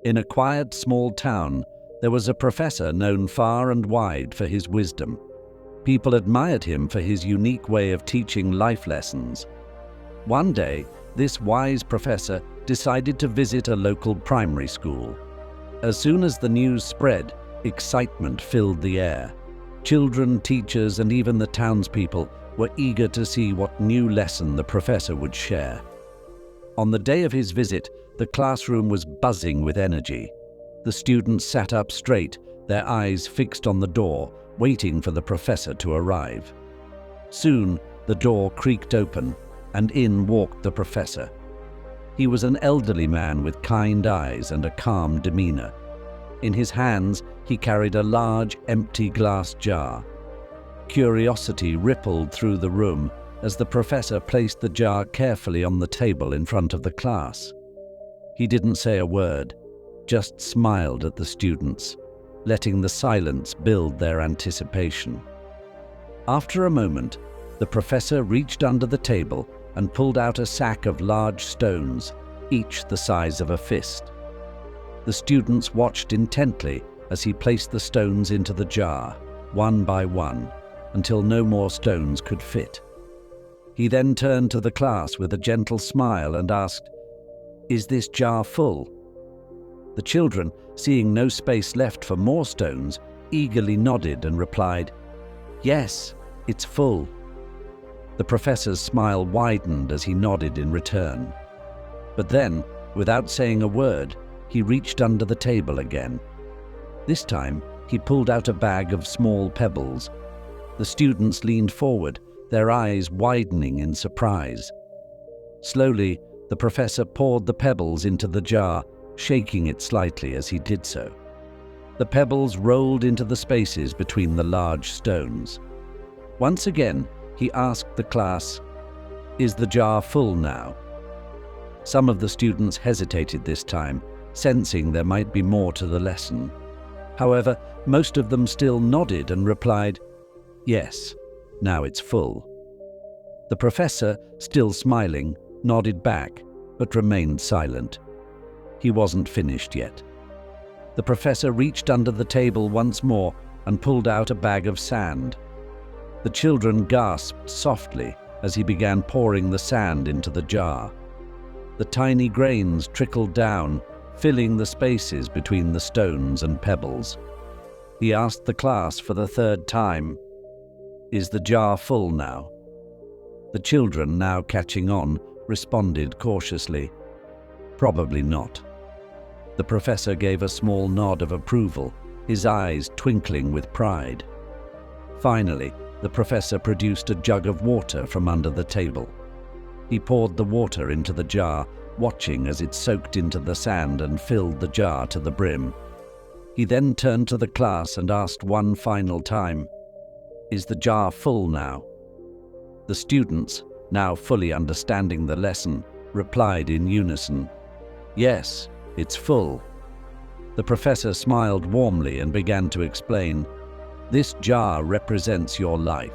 In a quiet, small town, there was a professor known far and wide for his wisdom. People admired him for his unique way of teaching life lessons. One day, this wise professor decided to visit a local primary school. As soon as the news spread, excitement filled the air. Children, teachers, and even the townspeople were eager to see what new lesson the professor would share. On the day of his visit, the classroom was buzzing with energy. The students sat up straight, their eyes fixed on the door, waiting for the professor to arrive. Soon, the door creaked open, and in walked the professor. He was an elderly man with kind eyes and a calm demeanor. In his hands, he carried a large, empty glass jar. Curiosity rippled through the room as the professor placed the jar carefully on the table in front of the class. He didn't say a word, just smiled at the students, letting the silence build their anticipation. After a moment, the professor reached under the table and pulled out a sack of large stones, each the size of a fist. The students watched intently as he placed the stones into the jar, one by one, until no more stones could fit. He then turned to the class with a gentle smile and asked, "Is this jar full?" The children, seeing no space left for more stones, eagerly nodded and replied, "Yes, it's full." The professor's smile widened as he nodded in return. But then, without saying a word, he reached under the table again. This time, he pulled out a bag of small pebbles. The students leaned forward, their eyes widening in surprise. Slowly, the professor poured the pebbles into the jar, shaking it slightly as he did so. The pebbles rolled into the spaces between the large stones. Once again, he asked the class, "Is the jar full now?" Some of the students hesitated this time, sensing there might be more to the lesson. However, most of them still nodded and replied, "Yes, now it's full." The professor, still smiling, nodded back, but remained silent. He wasn't finished yet. The professor reached under the table once more and pulled out a bag of sand. The children gasped softly as he began pouring the sand into the jar. The tiny grains trickled down, filling the spaces between the stones and pebbles. He asked the class for the third time, "Is the jar full now?" The children, now catching on, responded cautiously, "Probably not." The professor gave a small nod of approval, his eyes twinkling with pride. Finally, the professor produced a jug of water from under the table. He poured the water into the jar, watching as it soaked into the sand and filled the jar to the brim. He then turned to the class and asked one final time, "Is the jar full now?" The students, now fully understanding the lesson, replied in unison, "Yes, it's full." The professor smiled warmly and began to explain, "This jar represents your life.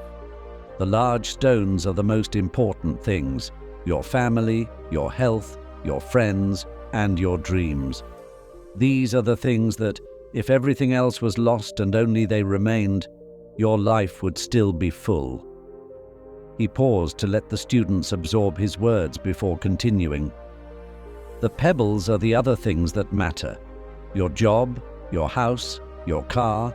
The large stones are the most important things: your family, your health, your friends, and your dreams. These are the things that, if everything else was lost and only they remained, your life would still be full." He paused to let the students absorb his words before continuing. "The pebbles are the other things that matter: your job, your house, your car.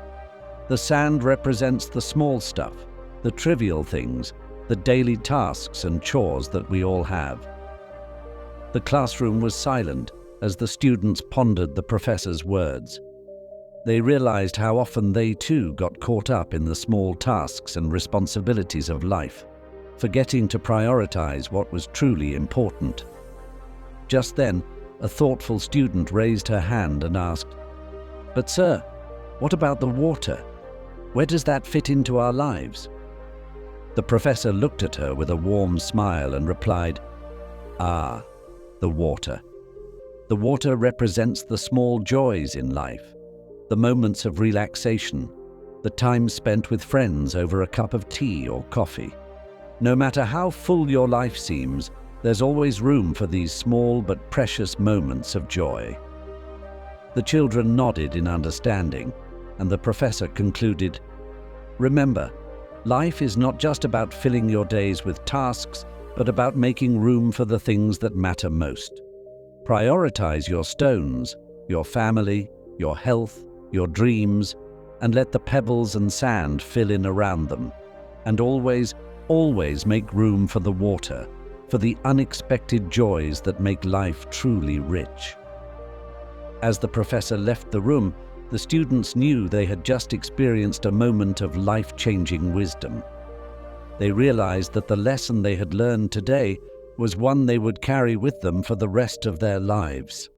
The sand represents the small stuff, the trivial things, the daily tasks and chores that we all have." The classroom was silent as the students pondered the professor's words. They realized how often they too got caught up in the small tasks and responsibilities of life, forgetting to prioritize what was truly important. Just then, a thoughtful student raised her hand and asked, "But sir, what about the water? Where does that fit into our lives?" The professor looked at her with a warm smile and replied, "Ah, the water. The water represents the small joys in life, the moments of relaxation, the time spent with friends over a cup of tea or coffee. No matter how full your life seems, there's always room for these small but precious moments of joy." The children nodded in understanding, and the professor concluded, "Remember, life is not just about filling your days with tasks, but about making room for the things that matter most. Prioritize your stones, your family, your health, your dreams, and let the pebbles and sand fill in around them. And always, always make room for the water, for the unexpected joys that make life truly rich." As the professor left the room, the students knew they had just experienced a moment of life-changing wisdom. They realized that the lesson they had learned today was one they would carry with them for the rest of their lives.